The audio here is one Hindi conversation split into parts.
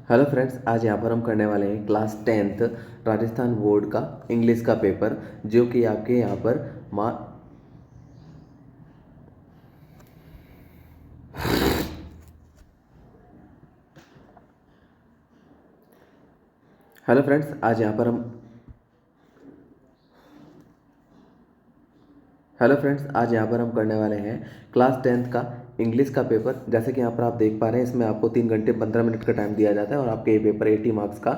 हेलो फ्रेंड्स, आज यहाँ पर हम करने वाले हैं क्लास 10th राजस्थान बोर्ड का इंग्लिश का पेपर, जो कि आपके यहाँ पर मा हेलो फ्रेंड्स, आज यहाँ पर हम हेलो फ्रेंड्स, आज यहाँ पर हम करने वाले हैं क्लास 10th का इंग्लिश का पेपर। जैसे कि यहाँ पर आप देख पा रहे हैं, इसमें आपको 3 घंटे 15 मिनट का टाइम दिया जाता है और आपके ये पेपर 80 मार्क्स का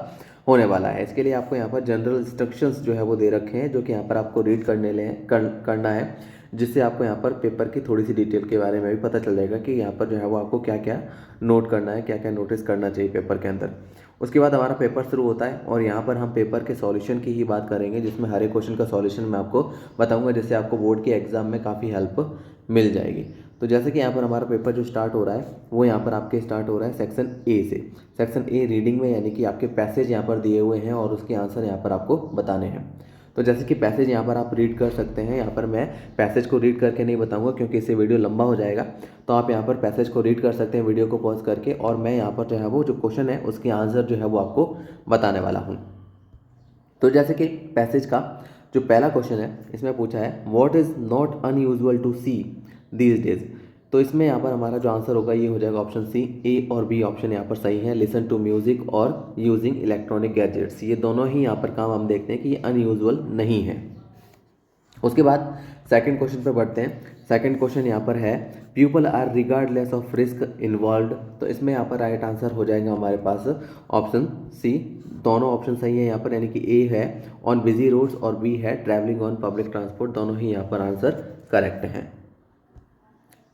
होने वाला है। इसके लिए आपको यहाँ पर जनरल इंस्ट्रक्शंस जो है वो दे रखे हैं, जो कि यहाँ पर आपको रीड करना है, जिससे आपको यहाँ पर पेपर की थोड़ी सी डिटेल के बारे में भी पता चल जाएगा कि यहाँ पर जो है वो आपको क्या क्या नोट करना है, क्या क्या नोटिस करना चाहिए पेपर के अंदर। उसके बाद हमारा पेपर शुरू होता है और यहाँ पर हम पेपर के सॉल्यूशन की ही बात करेंगे, जिसमें हर एक क्वेश्चन का सॉल्यूशन मैं आपको बताऊंगा, जिससे आपको बोर्ड के एग्जाम में काफ़ी हेल्प मिल जाएगी। तो जैसे कि यहाँ पर हमारा पेपर जो स्टार्ट हो रहा है वो यहाँ पर आपके स्टार्ट हो रहा है सेक्शन ए से। सेक्शन ए रीडिंग में, यानी कि आपके पैसेज यहाँ पर दिए हुए हैं और उसके आंसर यहाँ पर आपको बताने हैं। तो जैसे कि पैसेज यहाँ पर आप रीड कर सकते हैं। यहाँ पर मैं पैसेज को रीड करके नहीं बताऊंगा क्योंकि इससे वीडियो लंबा हो जाएगा। तो आप यहाँ पर पैसेज को रीड कर सकते हैं वीडियो को पॉज करके, और मैं यहाँ पर जो है वो जो क्वेश्चन है उसके आंसर जो है वो आपको बताने वाला हूँ। तो जैसे कि पैसेज का जो पहला क्वेश्चन है, इसमें पूछा है what is not unusual to see these days. तो इसमें यहाँ पर हमारा जो आंसर होगा ये हो जाएगा ऑप्शन सी। ए और बी ऑप्शन यहाँ पर सही है। लिसन टू म्यूजिक और यूजिंग इलेक्ट्रॉनिक गैजेट्स, ये दोनों ही यहाँ पर काम हम देखते हैं कि ये अनयूजुअल नहीं है। उसके बाद सेकंड क्वेश्चन पे बढ़ते हैं। सेकंड क्वेश्चन यहाँ पर है people are regardless of risk involve. तो इसमें यहाँ पर राइट आंसर हो जाएगा हमारे पास ऑप्शन सी। दोनों ऑप्शन सही है यहाँ पर, यानी कि ए है ऑन बिजी रोड्स और बी है ट्रैवलिंग ऑन पब्लिक ट्रांसपोर्ट। दोनों ही यहाँ पर आंसर करेक्ट हैं।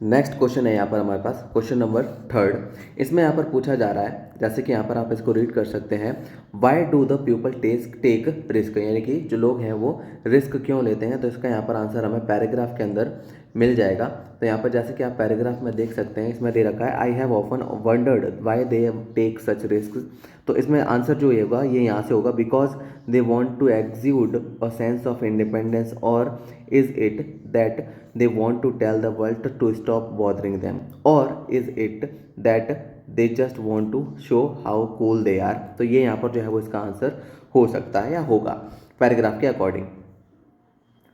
नेक्स्ट क्वेश्चन है यहाँ पर हमारे पास क्वेश्चन नंबर थर्ड। इसमें यहाँ पर पूछा जा रहा है, जैसे कि यहाँ पर आप इसको रीड कर सकते हैं, why do the people take risk, यानी कि जो लोग हैं वो रिस्क क्यों लेते हैं। तो इसका यहाँ पर आंसर हमें पैराग्राफ के अंदर मिल जाएगा। तो यहाँ पर जैसे कि आप पैराग्राफ में देख सकते हैं, इसमें दे रखा है I have often wondered why they take such risk. तो इसमें आंसर जो होगा ये यहाँ से होगा because they want to exceed a sense of independence, और is it that they want to tell the world to stop bothering them, or is it that they just want to show how cool they are। तो ये यहाँ पर जो है वो इसका आंसर हो सकता है या होगा पैराग्राफ के अकॉर्डिंग।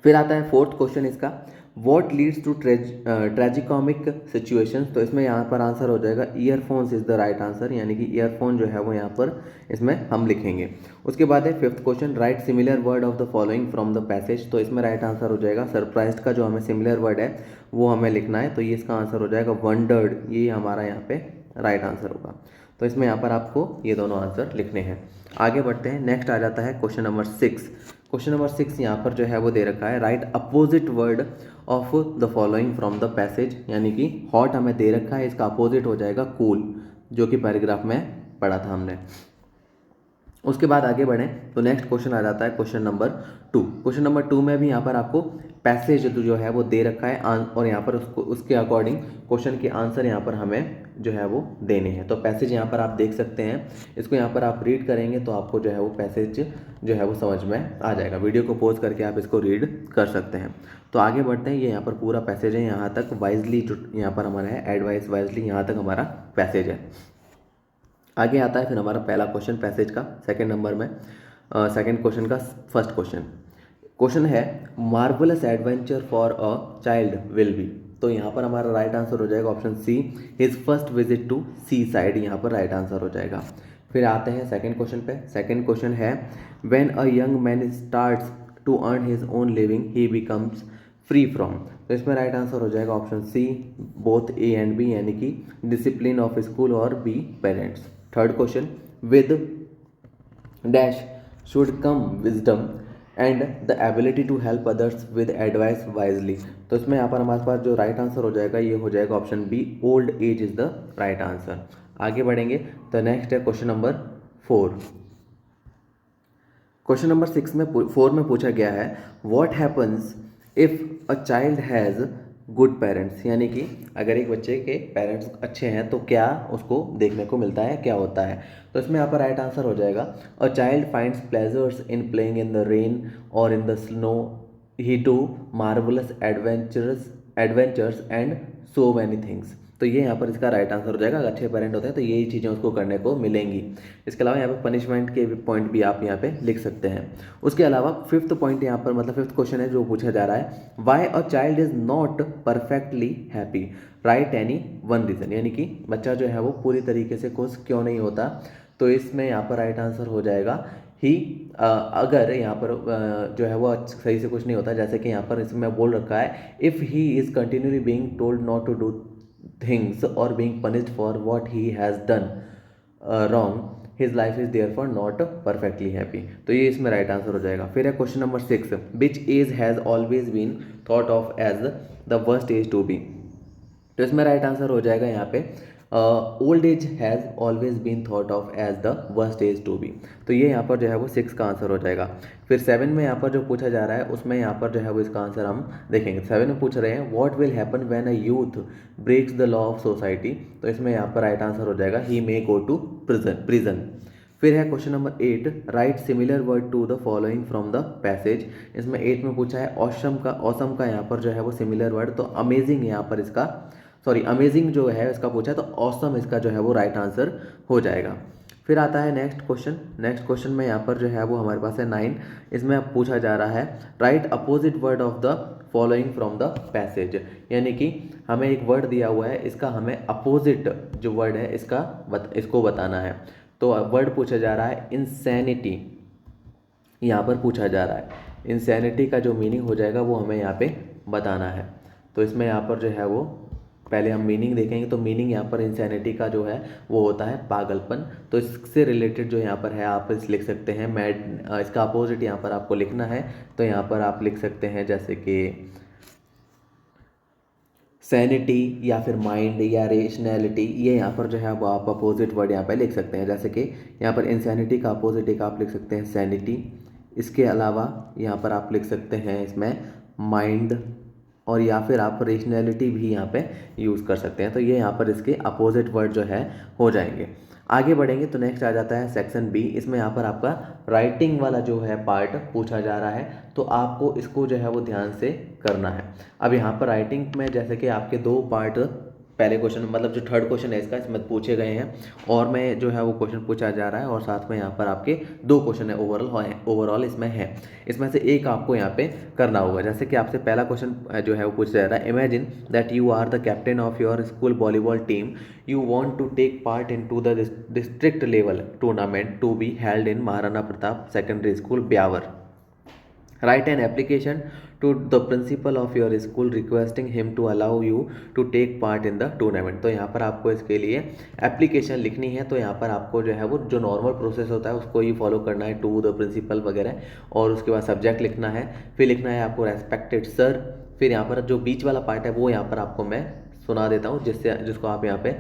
फिर आता है फोर्थ क्वेश्चन इसका, वॉट लीड्स टू ट्रेजिकॉमिक सिचुएशन। तो इसमें यहाँ पर आंसर हो जाएगा earphones is the right answer, यानी कि ईयरफोन जो है वो यहाँ पर इसमें हम लिखेंगे। उसके बाद है fifth question, right similar word of the following from the passage. तो इसमें राइट आंसर हो जाएगा सरप्राइज्ड का जो हमें सिमिलर वर्ड है वो हमें लिखना है। तो ये इसका आंसर हो जाएगा वंडर्ड, ये हमारा यहाँ पे राइट आंसर होगा। तो इसमें यहाँ पर आपको ये दोनों आंसर लिखने हैं। आगे बढ़ते हैं। नेक्स्ट आ जाता है क्वेश्चन नंबर 6। क्वेश्चन नंबर 6 यहाँ पर जो है वो दे रखा है right opposite word of the following from the passage, यानी कि हॉट हमें दे रखा है, इसका अपोजिट हो जाएगा कूल, जो कि पैराग्राफ में पढ़ा था हमने। उसके बाद आगे बढ़ें तो नेक्स्ट क्वेश्चन आ जाता है क्वेश्चन नंबर 2। क्वेश्चन नंबर 2 में भी यहाँ पर आपको पैसेज जो है वो दे रखा है और यहाँ पर उसके अकॉर्डिंग क्वेश्चन के आंसर यहाँ पर हमें जो है वो देने हैं। तो पैसेज यहाँ पर आप देख सकते हैं, इसको यहाँ पर आप रीड करेंगे तो आपको जो है वो पैसेज जो है वो समझ में आ जाएगा। वीडियो को पॉज करके आप इसको रीड कर सकते हैं। तो आगे बढ़ते हैं। ये यहाँ पर पूरा पैसेज है, यहाँ तक वाइजली जो यहाँ पर हमारा है एडवाइस वाइजली, यहाँ तक हमारा पैसेज है। आगे आता है फिर हमारा पहला क्वेश्चन पैसेज का सेकंड नंबर में, सेकंड क्वेश्चन का फर्स्ट क्वेश्चन। क्वेश्चन है marvellous adventure for a child will be. तो यहाँ पर हमारा राइट आंसर हो जाएगा option C, his first visit to seaside, यहाँ पर राइट आंसर हो जाएगा। फिर आते हैं सेकंड क्वेश्चन पे। सेकंड क्वेश्चन है when a young man starts to earn his own living he becomes free from. तो इसमें राइट आंसर हो जाएगा option C, both A and B, यानी कि डिसिप्लिन ऑफ स्कूल और B parents. Third question with dash should come wisdom and the ability to help others with advice wisely. तो इसमें यहाँ पर हमारे पास जो राइट आंसर हो जाएगा ये हो जाएगा option B, old age is the right answer. आगे बढ़ेंगे तो नेक्स्ट है क्वेश्चन नंबर 4। क्वेश्चन नंबर 4 में पूछा गया है what happens if a child has good parents, यानी कि अगर एक बच्चे के पेरेंट्स अच्छे हैं तो क्या उसको देखने को मिलता है, क्या होता है। तो इसमें यहाँ पर राइट आंसर हो जाएगा a child finds pleasures in playing in the rain और in the snow, he do marvellous adventures and so many things. तो ये यहाँ पर इसका राइट आंसर हो जाएगा। अगर अच्छे पेरेंट होते हैं तो यही चीज़ें उसको करने को मिलेंगी। इसके अलावा यहाँ पे पनिशमेंट के पॉइंट भी आप यहाँ पे लिख सकते हैं। उसके अलावा फिफ्थ पॉइंट यहाँ पर मतलब फिफ्थ क्वेश्चन है जो पूछा जा रहा है, why a child is not perfectly happy, right any one reason, यानी कि बच्चा जो है वो पूरी तरीके से खुश क्यों नहीं होता। तो इसमें यहाँ पर राइट आंसर हो जाएगा ही। अगर यहाँ पर जो है वो सही से कुछ नहीं होता, जैसे कि यहाँ पर इसमें बोल रखा है, if he is continuously being told not to do things और being punished for what he has done wrong, his life is therefore not perfectly happy. तो ये इसमें राइट आंसर हो जाएगा। फिर है question number 6, which age has always been thought of as the worst age to be. तो इसमें राइट आंसर हो जाएगा यहाँ पे, old age has always been thought of as the worst age to be. तो ये यहाँ पर जो है वो 6 का आंसर हो जाएगा। फिर 7 में यहाँ पर जो पूछा जा रहा है उसमें यहाँ पर जो है वो इसका आंसर हम देखेंगे। 7 में पूछ रहे हैं, what will happen when a youth breaks the law of society. तो इसमें यहाँ पर राइट आंसर हो जाएगा, ही मे गो टू प्रिजन। फिर है question number 8, write similar word to the following from the passage. इसमें 8 में पूछा है ऑसम का यहाँ पर जो है वो सिमिलर वर्ड, तो अमेजिंग यहाँ पर इसका अमेजिंग जो है इसका पूछा है, तो ऑसम इसका जो है वो राइट आंसर हो जाएगा। फिर आता है नेक्स्ट क्वेश्चन में यहाँ पर जो है वो हमारे पास है 9। इसमें अब पूछा जा रहा है, right opposite word of the following from the passage, यानी कि हमें एक वर्ड दिया हुआ है, इसका हमें अपोजिट जो वर्ड है इसको बताना है। तो वर्ड पूछा जा रहा है इंसैनिटी, यहाँ पर पूछा जा रहा है इंसैनिटी का जो मीनिंग हो जाएगा वो हमें यहाँ पे बताना है। तो इसमें यहाँ पर जो है वो पहले हम मीनिंग देखेंगे। तो मीनिंग यहाँ पर इंसैनिटी का जो है वो होता है पागलपन। तो इससे रिलेटेड जो यहाँ पर है आप इस लिख सकते हैं मैड, इसका अपोजिट यहाँ पर आपको लिखना है। तो यहाँ पर आप लिख सकते हैं जैसे कि सैनिटी या फिर माइंड या रेशनैलिटी, ये यहाँ पर जो है वो आप अपोजिट वर्ड यहाँ पे लिख सकते हैं। जैसे कि यहाँ पर इंसैनिटी का अपोजिट एक आप लिख सकते हैं सैनिटी। इसके अलावा यहाँ पर आप लिख सकते हैं इसमें माइंड, और या फिर आप रेशनैलिटी भी यहाँ पे यूज़ कर सकते हैं। तो ये यहाँ पर इसके अपोजिट वर्ड जो है हो जाएंगे। आगे बढ़ेंगे तो नेक्स्ट आ जाता है सेक्शन बी। इसमें यहाँ पर आपका राइटिंग वाला जो है पार्ट पूछा जा रहा है, तो आपको इसको जो है वो ध्यान से करना है। अब यहाँ पर राइटिंग में जैसे कि आपके 2 पार्ट, पहले क्वेश्चन मतलब जो थर्ड क्वेश्चन है इसका इसमें पूछे गए हैं, और में जो है वो क्वेश्चन पूछा जा रहा है, और साथ में यहाँ पर आपके 2 क्वेश्चन है ओवरऑल इसमें है। इसमें से एक आपको यहाँ पे करना होगा। जैसे कि आपसे पहला क्वेश्चन जो है वो पूछा जा रहा है, imagine that you are the captain of your school volleyball team, you want to take part in to the district level tournament to be held in Maharana Pratap secondary school Beawar. Write an application to the principal of your school requesting him to allow you to take part in the tournament। तो यहाँ पर आपको इसके लिए एप्लीकेशन लिखनी है। तो यहाँ पर आपको जो है वो जो नॉर्मल प्रोसेस होता है उसको ही फॉलो करना है, टू द प्रिंसिपल वगैरह, और उसके बाद सब्जेक्ट लिखना है, फिर लिखना है आपको रेस्पेक्टेड सर। फिर यहाँ पर जो बीच वाला पार्ट है वो यहाँ पर आपको मैं सुना देता हूँ, जिसको आप यहाँ पे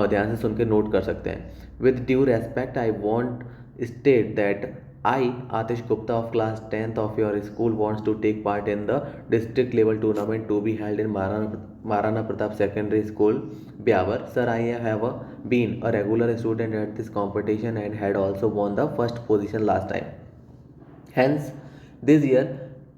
ध्यान से सुन के नोट कर सकते हैं। With due respect I want state that I, Atish Gupta of class 10th of your school wants to take part in the district level tournament to be held in Maharana Pratap Secondary School, Byawar. Sir, I have been a regular student at this competition and had also won the first position last time. Hence, this year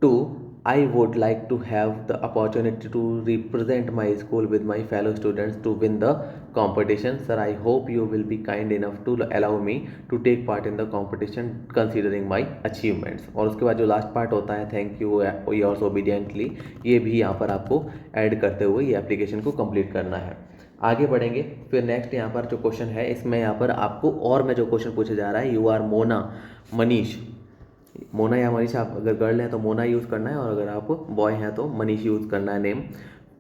too, I would like to have the opportunity to represent my school with my fellow students to win the competition. Sir, I hope you will be kind enough to allow me to take part in the competition considering my achievements। और उसके बाद जो लास्ट पार्ट होता है, थैंक यू योर्स ओबीडियंटली, ये भी यहाँ पर आपको ऐड करते हुए ये एप्लीकेशन को कंप्लीट करना है। आगे बढ़ेंगे। फिर नेक्स्ट यहाँ पर जो क्वेश्चन है इसमें यहाँ पर आपको और में जो क्वेश्चन पूछा जा रहा है, यू आर मनीष, मोना या मनीष, आप अगर गर्ल हैं तो मोना यूज़ करना है, और अगर आप बॉय हैं तो मनीष यूज़ करना है नेम।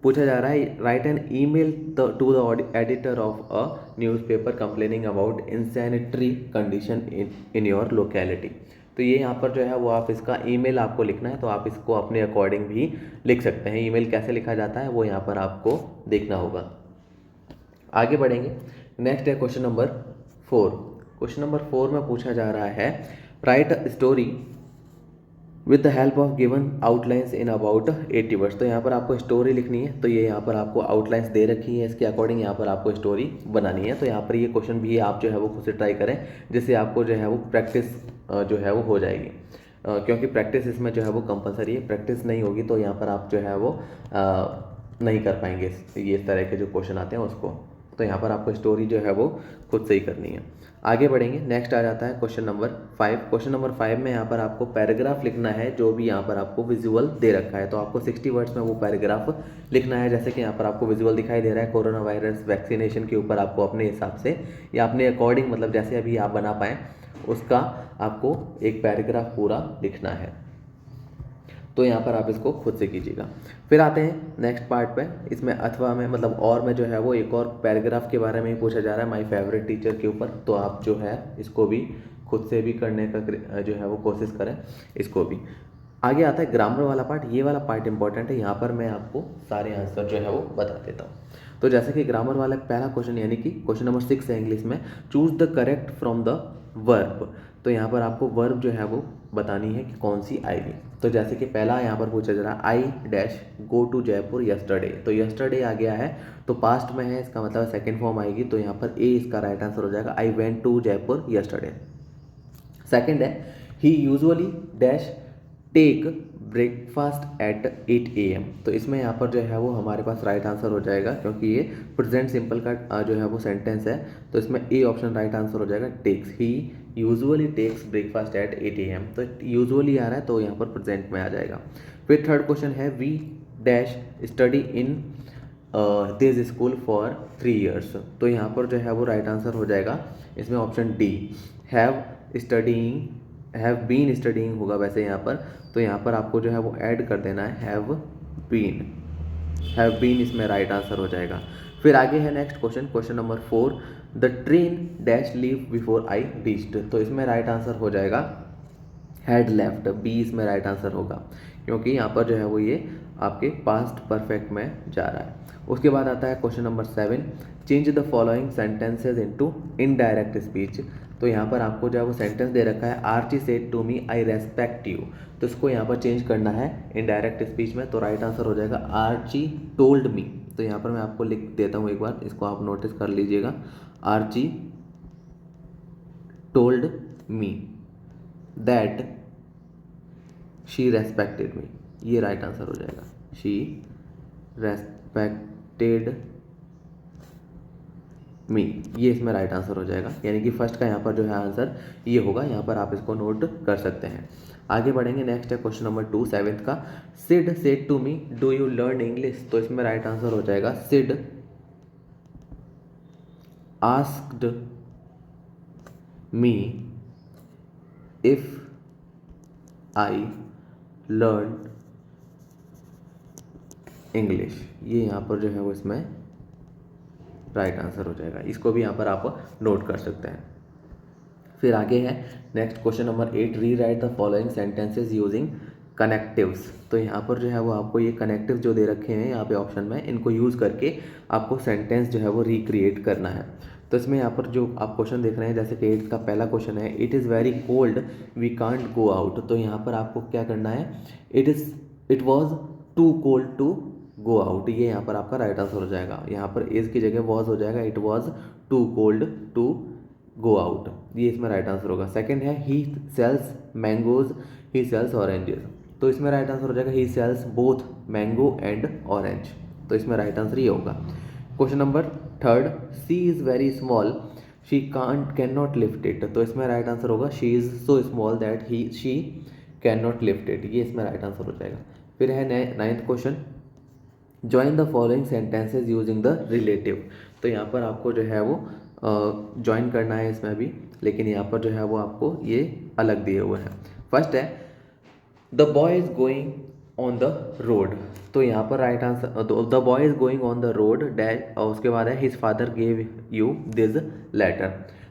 पूछा जा रहा है, write an email to the editor of a newspaper complaining about insanitary condition in your locality. तो ये यहाँ पर जो है वो आप इसका ईमेल आपको लिखना है, तो आप इसको अपने अकॉर्डिंग भी लिख सकते हैं। ईमेल कैसे लिखा जाता है वो यहाँ पर आपको देखना होगा। आगे बढ़ेंगे। नेक्स्ट है क्वेश्चन नंबर 4। क्वेश्चन नंबर 4 में पूछा जा रहा है, right a story with the help of given outlines in about 80 words. तो यहाँ पर आपको स्टोरी लिखनी है, तो ये यहाँ पर आपको आउटलाइंस दे रखी है, इसके अकॉर्डिंग यहाँ पर आपको स्टोरी बनानी है। तो यहाँ पर ये क्वेश्चन भी आप जो है वो खुद से ट्राई करें, जिससे आपको जो है वो प्रैक्टिस जो है वो हो जाएगी, क्योंकि प्रैक्टिस इसमें जो है वो कंपलसरी है। प्रैक्टिस नहीं होगी तो यहाँ पर आप जो है वो नहीं कर पाएंगे ये इस तरह के जो क्वेश्चन आते हैं उसको। तो यहाँ पर आपको स्टोरी जो है वो खुद से ही करनी है। आगे बढ़ेंगे, नेक्स्ट आ जाता है क्वेश्चन नंबर 5। क्वेश्चन नंबर 5 में यहाँ पर आपको पैराग्राफ लिखना है, जो भी यहाँ पर आपको विजुअल दे रखा है। तो आपको 60 वर्ड्स में वो पैराग्राफ लिखना है। जैसे कि यहाँ पर आपको विजुअल दिखाई दे रहा है कोरोना वायरस वैक्सीनेशन के ऊपर, आपको अपने हिसाब से या अपने अकॉर्डिंग, मतलब जैसे अभी आप बना पाएँ उसका आपको एक पैराग्राफ पूरा लिखना है। तो यहाँ पर आप इसको खुद से कीजिएगा। फिर आते हैं नेक्स्ट पार्ट पे। इसमें अथवा में मतलब और में जो है वो एक और पैराग्राफ के बारे में ही पूछा जा रहा है, माय फेवरेट टीचर के ऊपर। तो आप जो है इसको भी खुद से भी करने का जो है वो कोशिश करें इसको भी। आगे आता है ग्रामर वाला पार्ट। ये वाला पार्ट इंपॉर्टेंट है, यहाँ पर मैं आपको सारे आंसर जो है वो बता देता हूँ। तो जैसे कि ग्रामर वाला पहला क्वेश्चन यानी कि क्वेश्चन नंबर 6 है इंग्लिश में, choose the correct from the verb. तो यहाँ पर आपको वर्ब जो है वो बतानी है कि कौन सी आएगी। तो जैसे कि पहला यहाँ पर पूछा जा रहा है, I dash go to Jaipur yesterday. तो यस्टरडे आ गया है तो पास्ट में है, इसका मतलब सेकंड फॉर्म आएगी। तो यहाँ पर ए इसका राइट आंसर हो जाएगा, I went to Jaipur yesterday. Second है, he usually dash take breakfast at 8 AM। तो इसमें यहाँ पर जो है वो हमारे पास राइट आंसर हो जाएगा, क्योंकि ये प्रेजेंट सिंपल का जो है वो सेंटेंस है। तो इसमें ए ऑप्शन राइट आंसर हो जाएगा, takes. He usually takes breakfast at 8 AM। तो यूजुअली आ रहा है तो यहाँ पर प्रेजेंट में आ जाएगा। फिर थर्ड क्वेश्चन है, we dash study in this school for 3 years। तो यहाँ पर जो है वो राइट आंसर हो जाएगा इसमें option D, have been studying होगा वैसे यहाँ पर। तो यहाँ पर आपको जो है वो ऐड कर देना है हैव बीन इसमें राइट आंसर हो जाएगा। फिर आगे है next question, question number 4, the train dash leave before I reached. तो इसमें राइट आंसर हो जाएगा हैड लेफ्ट, बी इसमें राइट आंसर होगा, क्योंकि यहाँ पर जो है वो ये आपके पास्ट परफेक्ट में जा रहा है। उसके बाद आता है question number 7, change the following sentences into indirect speech. तो यहाँ पर आपको जो है वो सेंटेंस दे रखा है, Archie said to me I respect you. तो इसको यहाँ पर चेंज करना है इनडायरेक्ट स्पीच में। तो राइट आंसर हो जाएगा आर्ची टोल्ड मी। तो यहाँ पर मैं आपको लिख देता हूँ एक बार, इसको आप नोटिस कर लीजिएगा, Archie told me that she respected me. ये राइट आंसर हो जाएगा, शी रेस्पेक्टेड मी, ये इसमें राइट आंसर हो जाएगा। यानी कि फर्स्ट का यहाँ पर जो है आंसर ये होगा, यहाँ पर आप इसको नोट कर सकते हैं। आगे बढ़ेंगे, नेक्स्ट है क्वेश्चन नंबर 2 7th का, Sid said to me do you learn English. तो इसमें राइट आंसर हो जाएगा, Sid asked me if I learn English. ये यहाँ पर जो है वो इसमें राइट आंसर हो जाएगा। इसको भी यहाँ पर आप नोट कर सकते हैं। फिर आगे है नेक्स्ट क्वेश्चन नंबर 8, री right the following sentences using connectives. तो यहाँ पर जो है वो आपको ये कनेक्टिव जो दे रखे हैं यहाँ पे ऑप्शन में, इनको यूज़ करके आपको सेंटेंस जो है वो रिक्रिएट करना है। तो इसमें यहाँ पर जो आप क्वेश्चन देख रहे हैं, जैसे कि 8th का पहला क्वेश्चन है, it is very cold we can't go out. तो यहाँ पर आपको क्या करना है, it was too cold to go out. ये यहाँ पर आपका राइट आंसर हो जाएगा। यहाँ पर इज की जगह वॉज हो जाएगा, it was too cold to go out. ये इसमें राइट आंसर होगा। सेकंड है, he sells mangoes he sells oranges. तो इसमें राइट आंसर हो जाएगा, he sells both mango and orange. तो इसमें राइट आंसर ये होगा। Question number 3, she is very small she can not lift it. तो इसमें राइट आंसर होगा, she is so small that she can not lift it. ये इसमें राइट आंसर हो जाएगा। फिर है 9th question, join the following sentences using the relative. तो यहाँ पर आपको जो है वो ज्वाइन करना है इसमें भी, लेकिन यहाँ पर जो है वो आपको ये अलग दिए हुए हैं। फर्स्ट है, the boy is going on the road. तो यहाँ पर right answer, the boy is going on the road dash, और उसके बाद है his father gave you this letter.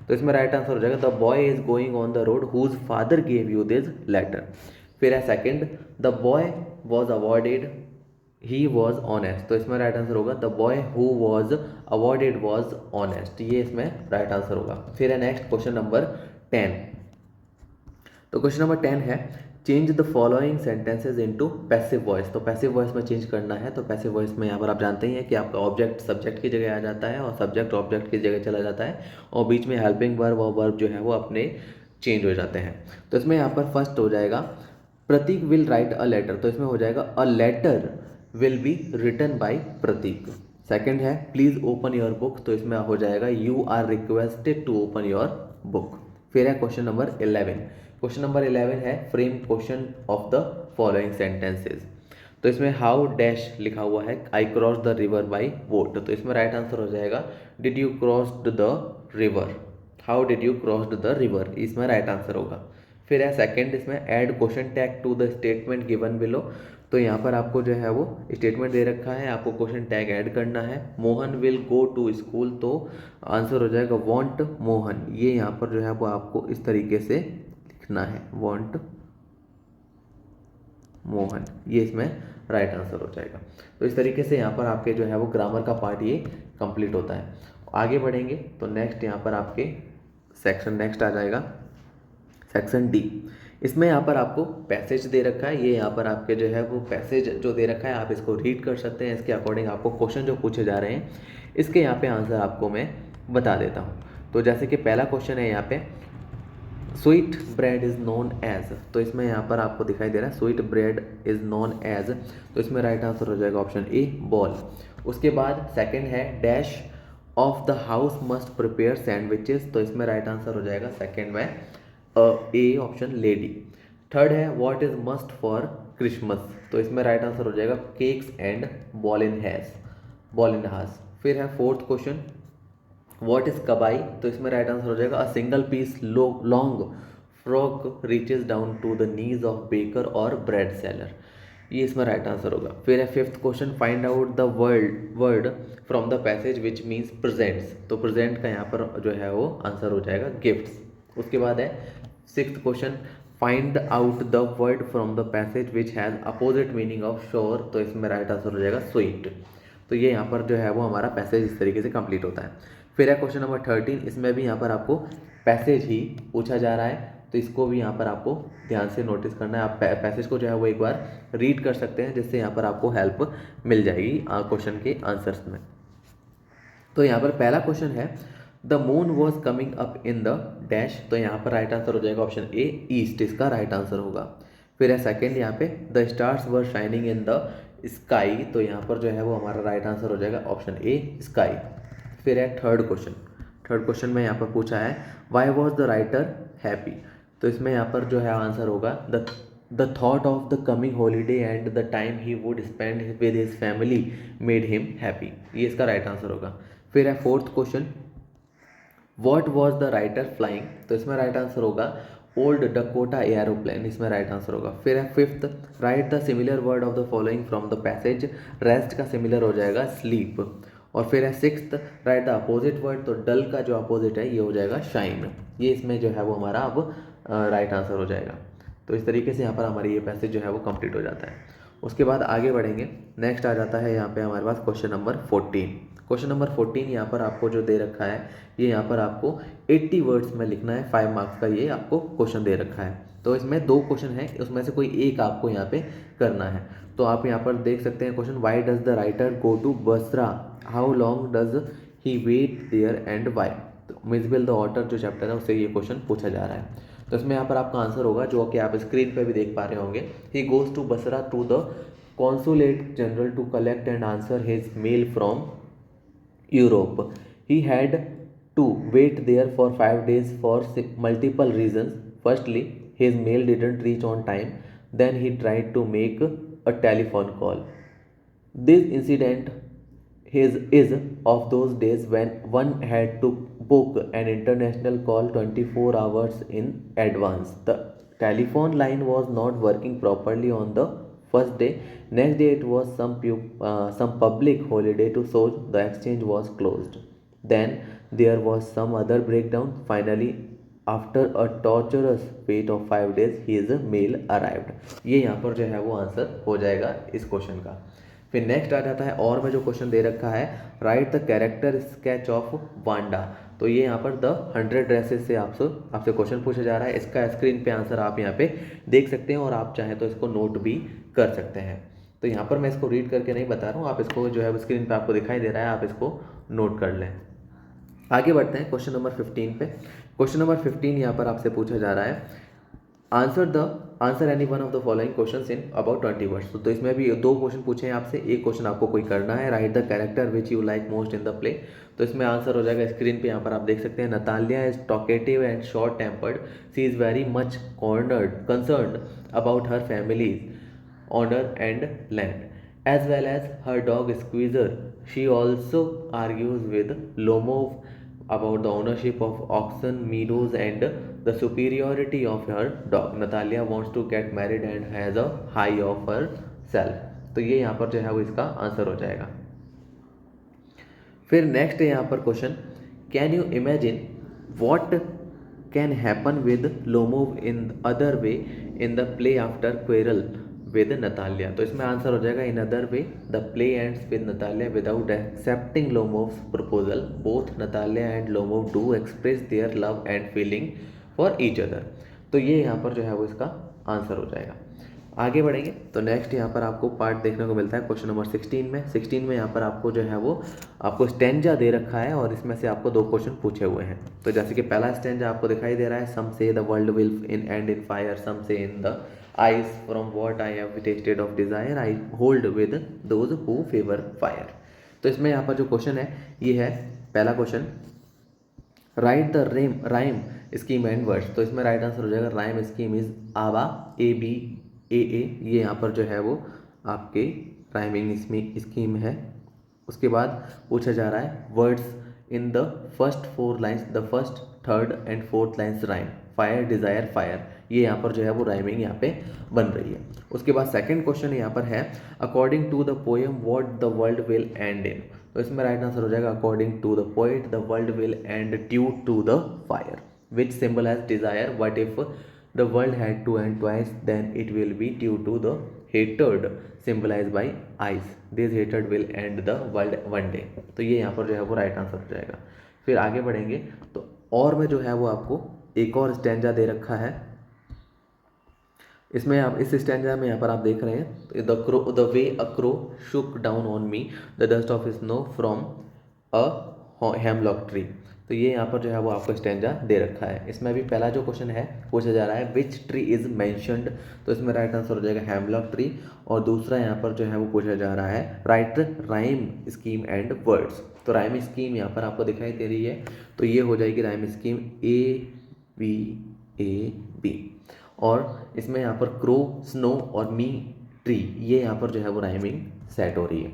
तो इसमें राइट आंसर हो जाएगा, the boy is going on the road whose father gave you this letter. फिर है second, the boy was awarded he was honest. तो इसमें राइट आंसर होगा, the boy who was awarded was honest. ये इसमें राइट आंसर होगा। फिर है नेक्स्ट क्वेश्चन नंबर 10। तो क्वेश्चन नंबर 10 है, change the following sentences into passive voice. तो पैसिव वॉइस में चेंज करना है। तो पैसिव वॉइस में यहाँ पर आप जानते ही हैं कि आपका ऑब्जेक्ट सब्जेक्ट की जगह आ जाता है और सब्जेक्ट ऑब्जेक्ट की जगह चला जाता है, और बीच में हेल्पिंग वर्ब और वर्ब जो है वो अपने चेंज हो जाते हैं। तो इसमें यहाँ पर फर्स्ट हो जाएगा, Prateek will write a letter. तो इसमें हो जाएगा, a letter will be written by Prateek. Second है प्लीज ओपन योर बुक, तो इसमें हो जाएगा you are requested to open your book. फिर है क्वेश्चन नंबर 11। क्वेश्चन नंबर 11 है frame question of the following sentences. तो इसमें हाउ डैश लिखा हुआ है, I cross the river by boat, तो इसमें राइट आंसर हो जाएगा did you cross the river, how did you cross the river, इसमें राइट आंसर होगा। फिर है सेकंड, इसमें add question tag to the statement given below, तो यहाँ पर आपको जो है वो स्टेटमेंट दे रखा है, आपको क्वेश्चन टैग ऐड करना है। Mohan will go to school, तो आंसर हो जाएगा वॉन्ट मोहन, ये यहाँ पर जो है वो आपको इस तरीके से लिखना है, वॉन्ट मोहन, ये इसमें राइट आंसर हो जाएगा। तो इस तरीके से यहाँ पर आपके जो है वो ग्रामर का पार्ट ये कंप्लीट होता है। आगे बढ़ेंगे तो नेक्स्ट यहाँ पर आपके सेक्शन नेक्स्ट आ जाएगा सेक्शन डी। इसमें यहाँ पर आपको पैसेज दे रखा है, ये यहाँ पर आपके जो है वो पैसेज जो दे रखा है आप इसको रीड कर सकते हैं। इसके अकॉर्डिंग आपको क्वेश्चन जो पूछे जा रहे हैं इसके यहाँ पे आंसर आपको मैं बता देता हूँ। तो जैसे कि पहला क्वेश्चन है यहाँ पे sweet bread is known as, तो इसमें यहाँ पर आपको दिखाई दे रहा है sweet bread is known as, तो इसमें राइट आंसर हो जाएगा ऑप्शन ए बॉल। उसके बाद सेकंड है dash of the house must prepare sandwiches, तो इसमें राइट आंसर हो जाएगा सेकंड में ए ऑप्शन लेडी। थर्ड है what is must for Christmas, तो इसमें राइट आंसर हो जाएगा केक्स एंड बॉल इन हास। फिर है fourth question what is kabai, तो इसमें राइट आंसर हो जाएगा a single piece long frock reaches down to the knees of baker और ब्रेड सेलर, ये इसमें राइट आंसर होगा। फिर है fifth question find out the word from the passage which means presents, तो प्रेजेंट का यहाँ पर जो है वो आंसर हो जाएगा गिफ्ट्स। उसके बाद है sixth question find out the word from the passage which has opposite meaning of sure, तो इसमें राइट आंसर हो जाएगा स्वीट। तो ये यहाँ पर जो है वो हमारा पैसेज इस तरीके से कंप्लीट होता है। फिर है क्वेश्चन नंबर 13, इसमें भी यहाँ पर आपको पैसेज ही पूछा जा रहा है, तो इसको भी यहाँ पर आपको ध्यान से नोटिस करना है। आप पैसेज को जो है वो एक बार रीड कर सकते हैं, जिससे यहाँ पर आपको हेल्प मिल जाएगी क्वेश्चन के आंसर्स में। तो यहाँ पर पहला क्वेश्चन है the moon was coming up in the dash, तो यहाँ पर राइट आंसर हो जाएगा ऑप्शन ए ईस्ट, इसका राइट आंसर होगा। फिर है सेकेंड यहाँ पे the stars were shining in the sky, तो यहाँ पर जो है वो हमारा राइट आंसर हो जाएगा ऑप्शन ए स्काई। फिर है थर्ड क्वेश्चन में यहाँ पर पूछा है why was the writer happy, तो इसमें यहाँ पर जो है आंसर होगा the thought of the coming holiday and the time he would spend with his family made him happy, ये इसका राइट आंसर होगा। फिर है fourth question what was the writer flying, तो इसमें राइट आंसर होगा ओल्ड डकोटा एयरोप्लेन, इसमें राइट आंसर होगा। फिर है fifth right the similar word of the following from the passage, rest का सिमिलर हो जाएगा स्लीप। और फिर है sixth right the opposite word, तो डल का जो अपोजिट है ये हो जाएगा शाइन, ये इसमें जो है वो हमारा अब राइट आंसर हो जाएगा। तो इस तरीके से यहाँ पर हमारी ये पैसेज जो है वो कंप्लीट हो जाता है। उसके बाद आगे बढ़ेंगे, नेक्स्ट आ जाता है यहाँ पे हमारे पास क्वेश्चन नंबर 14। क्वेश्चन नंबर 14 यहाँ पर आपको जो दे रखा है ये यहाँ पर आपको 80 वर्ड्स में लिखना है, 5 मार्क्स का ये आपको क्वेश्चन दे रखा है। तो इसमें 2 क्वेश्चन है, उसमें से कोई एक आपको यहाँ पे करना है। तो आप यहाँ पर देख सकते हैं question why does the writer go to Basra, how long does he wait there and why, तो मिसबेल द ऑटर जो चैप्टर है उससे ये क्वेश्चन पूछा जा रहा है। तो इसमें यहाँ पर आपका आंसर होगा जो कि आप स्क्रीन पे भी देख पा रहे होंगे, he goes to Basra to the consulate general to collect and answer his mail from Europe. He had to wait there for 5 days for multiple reasons. Firstly, his mail didn't reach on time. Then he tried to make a telephone call. This incident is of those days when one had to book an international call 24 hours in advance. The telephone line was not working properly on the first day. Next day it was some public holiday to so the exchange was closed. Then there was some other breakdown. Finally after a torturous wait of 5 days his mail arrived. ये यहाँ पर जो है वो आंसर हो जाएगा इस क्वेश्चन का। फिर नेक्स्ट आ जाता है और में जो क्वेश्चन दे रखा है right the character sketch of Wanda, तो ये यहाँ पर द 100 ड्रेसेस से आपसे क्वेश्चन पूछा जा रहा है। इसका स्क्रीन पे आंसर आप यहाँ पे देख सकते हैं और आप चाहें तो इसको नोट भी कर सकते हैं। तो यहाँ पर मैं इसको रीड करके नहीं बता रहा हूँ, आप इसको जो है स्क्रीन पे आपको दिखाई दे रहा है, आप इसको नोट कर लें। आगे बढ़ते हैं क्वेश्चन नंबर 15 पे। क्वेश्चन नंबर 15 यहाँ पर आपसे पूछा जा रहा है answer the answer any one of the following questions in about 20 words. तो इसमें भी दो क्वेश्चन पूछे हैं आपसे, एक क्वेश्चन आपको कोई करना है, right the character which you like most in the play. तो इसमें आंसर हो जाएगा स्क्रीन पे, यहाँ पर आप देख सकते हैं, Natalia is talkative and short tempered, she is very much concerned about her family's honour and land as well as her dog Squeezer. She also argues with Lomov about the ownership of oxen, meadows, and the superiority of her dog. Natalia wants to get married and has a high of herself. तो ये यहाँ पर जो है वो इसका आंसर हो जाएगा। फिर नेक्स्ट है यहाँ पर question, can you imagine what can happen with Lomov in other way in the play after quarrel with Natalia. तो इसमें आंसर हो जाएगा, in other way the play ends with Natalia without accepting Lomov's proposal, both Natalia and Lomov do express their love and feeling for each other. तो ये यहाँ पर जो है वो इसका आंसर हो जाएगा। आगे बढ़ेंगे तो नेक्स्ट यहाँ पर आपको पार्ट देखने को मिलता है क्वेश्चन नंबर 16 में यहाँ पर आपको जो है वो आपको स्टेंजा दे रखा है और इसमें से आपको दो क्वेश्चन पूछे हुए हैं। तो जैसे कि पहला स्टेंजा आपको दिखाई दे रहा है, some say the world will in end in fire, some say in the ice, from what I have tasted of desire I hold with those who favour fire. तो इसमें यहाँ पर जो क्वेश्चन है ये है पहला question, write the rhyme scheme and words. तो इसमें राइट आंसर हो जाएगा, राइम स्कीम इज आबा, ABAA। ये यहाँ पर जो है वो आपके राइमिंग स्कीम है। उसके बाद पूछा जा रहा है, words in the first 4 lines, the first, third and fourth lines rhyme, fire, desire, fire. ये यहाँ पर जो है वो राइमिंग यहाँ पे बन रही है। उसके बाद सेकंड क्वेश्चन यहाँ पर है, according to the poem what the world will end in. तो इसमें राइट आंसर हो जाएगा, according to the poet the world will end due to the fire, which symbol has desire, what if the world had to end twice, then it will be due to the hatred symbolized by ice, this hatred will end the world one day। तो ये यहाँ पर जो है वो राइट आंसर हो जाएगा। फिर आगे बढ़ेंगे तो और में जो है वो आपको एक और स्टैंजा दे रखा है। इसमें आप इस स्टैंजा में यहाँ पर आप देख रहे हैं, the way a crow Shuk down on me the dust of snow from a hemlock tree. तो ये यहाँ पर जो है वो आपको स्टैंजा दे रखा है। इसमें भी पहला जो क्वेश्चन है पूछा जा रहा है, विच ट्री इज मैंशनड। तो इसमें राइट आंसर हो जाएगा हेमलॉक ट्री। और दूसरा यहाँ पर जो है वो पूछा जा रहा है, right rhyme scheme and words. तो राइम स्कीम यहाँ पर आपको दिखाई दे रही है, तो ये हो जाएगी राइम स्कीम ABAB। और इसमें यहाँ पर क्रो, स्नो और मी, ट्री, ये यहाँ पर जो है वो राइमिंग सेट हो रही है।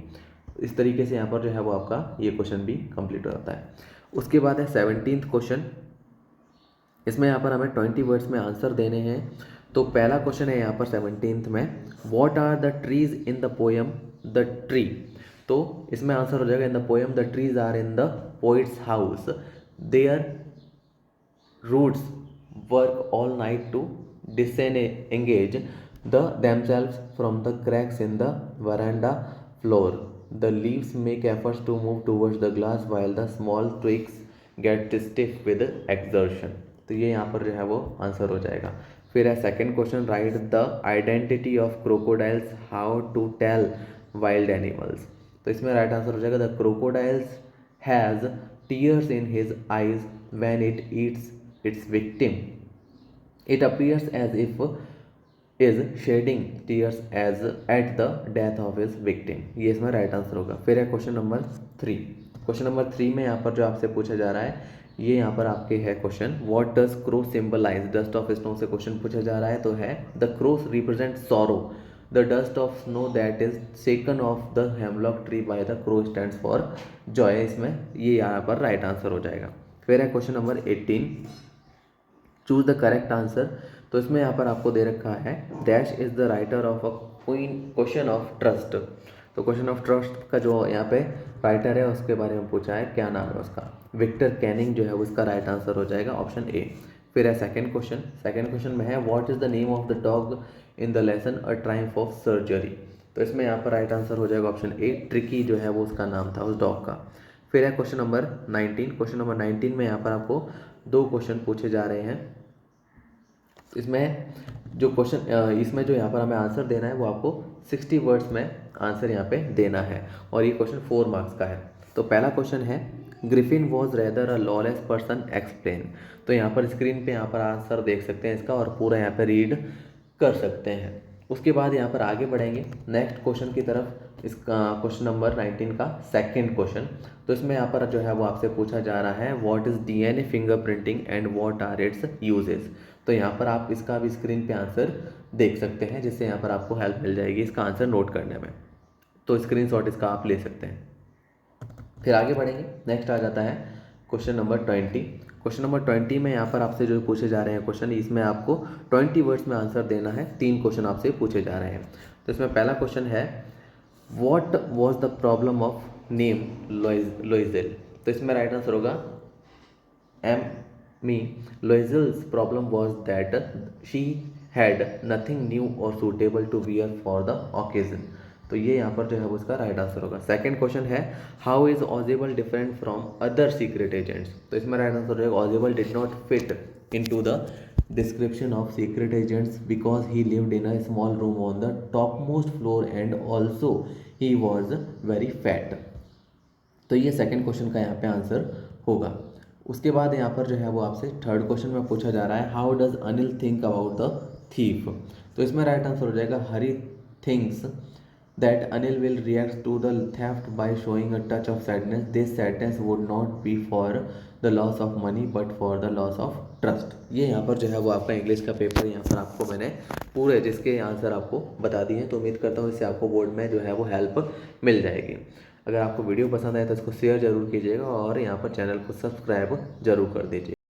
इस तरीके से यहाँ पर जो है वो आपका ये क्वेश्चन भी कंप्लीट हो जाता है। उसके बाद है 17th क्वेश्चन। इसमें यहाँ पर हमें 20 वर्ड्स में आंसर देने हैं। तो पहला क्वेश्चन है यहाँ पर 17th में, what are the trees in the poem the tree. तो इसमें आंसर हो जाएगा, in the poem the trees are in the poet's house, their roots work all night to disengage themselves from the cracks in the veranda floor. The leaves make efforts to move towards the glass while the small twigs get stiff with exertion। तो ये यहाँ पर जो है वो आंसर हो जाएगा। फिर है second question, write the identity of crocodiles, how to tell wild animals. तो इसमें राइट आंसर हो जाएगा, the crocodiles has tears in his eyes when it eats its victim, it appears as if is shedding tears as at the death of his victim। ये इसमें राइट आंसर होगा। फिर है क्वेश्चन नंबर 3। क्वेश्चन नंबर 3 में यहाँ पर जो आपसे पूछा जा रहा है, ये यहाँ पर आपके है question, what does crow symbolise. Dust of snow से क्वेश्चन पूछा जा रहा है, तो है the crow represent sorrow, the dust of snow that is shaken off the hemlock tree by the crow stands for joy. इसमें ये यहाँ पर राइट आंसर हो जाएगा। फिर है question number 18, choose the correct answer. तो इसमें यहाँ पर आपको दे रखा है, dash is the writer of a question of trust. तो क्वेश्चन ऑफ ट्रस्ट का जो यहाँ पे राइटर है उसके बारे में पूछा है, क्या नाम है उसका, विक्टर कैनिंग जो है उसका राइट आंसर हो जाएगा ऑप्शन ए। फिर है सेकंड क्वेश्चन में है, what is the name of the dog in the lesson a Triumph of surgery. तो इसमें यहाँ पर राइट आंसर हो जाएगा ऑप्शन ए, ट्रिकी जो है वो उसका नाम था उस डॉग का। फिर है क्वेश्चन नंबर 19 में यहाँ पर आपको दो क्वेश्चन पूछे जा रहे हैं। इसमें जो क्वेश्चन इसमें जो यहाँ पर हमें आंसर देना है वो आपको 60 वर्ड्स में आंसर यहाँ पे देना है, और ये क्वेश्चन 4 मार्क्स का है। तो पहला क्वेश्चन है, Griffin was rather a lawless person explain. तो यहाँ पर स्क्रीन पे यहाँ पर आंसर देख सकते हैं इसका, और पूरा यहाँ पे रीड कर सकते हैं। उसके बाद यहाँ पर आगे बढ़ेंगे नेक्स्ट क्वेश्चन की तरफ। इसका क्वेश्चन नंबर 19 का सेकंड क्वेश्चन। तो इसमें यहाँ पर जो है वो आपसे पूछा जा रहा है what is DNA fingerprinting and what are its uses. तो यहाँ पर आप इसका भी स्क्रीन पे आंसर देख सकते हैं, जिससे यहाँ पर आपको हेल्प मिल जाएगी इसका आंसर नोट करने में। तो स्क्रीनशॉट इसका आप ले सकते हैं। फिर आगे बढ़ेंगे, नेक्स्ट आ जाता है क्वेश्चन नंबर 20। क्वेश्चन नंबर 20 में यहाँ पर आपसे जो पूछे जा रहे हैं क्वेश्चन, इसमें आपको 20 वर्ड्स में आंसर देना है। 3 क्वेश्चन आपसे पूछे जा रहे हैं। तो इसमें पहला क्वेश्चन है what was the problem of name Loisel. तो इसमें राइट आंसर होगा me Loisel's problem was that she had nothing new और suitable to wear for the occasion. तो ये यहाँ पर जो है वो इसका राइट आंसर होगा। सेकंड क्वेश्चन है how is Ausible different from other secret agents. तो इसमें राइट आंसर रहेगा Ausible did not fit into the description of secret agents because he lived in a small room on the topmost floor and also he was very fat। तो ये सेकंड क्वेश्चन का यहाँ पे आंसर होगा। उसके बाद यहाँ पर जो है वो आपसे थर्ड क्वेश्चन में पूछा जा रहा है how does Anil think about the thief. तो इसमें राइट आंसर हो जाएगा हरी thinks that Anil will react to the theft by showing a touch of sadness. This sadness would not be for the loss of money but for the loss of trust। ये यहाँ पर जो है वो आपका इंग्लिश का पेपर यहाँ पर आपको मैंने पूरे जिसके आंसर आपको बता दिए हैं। तो उम्मीद करता हूँ इससे आपको बोर्ड में जो है वो हेल्प मिल जाएगी। अगर आपको वीडियो पसंद आए तो इसको शेयर ज़रूर कीजिएगा और यहाँ पर चैनल को सब्सक्राइब ज़रूर कर दीजिए।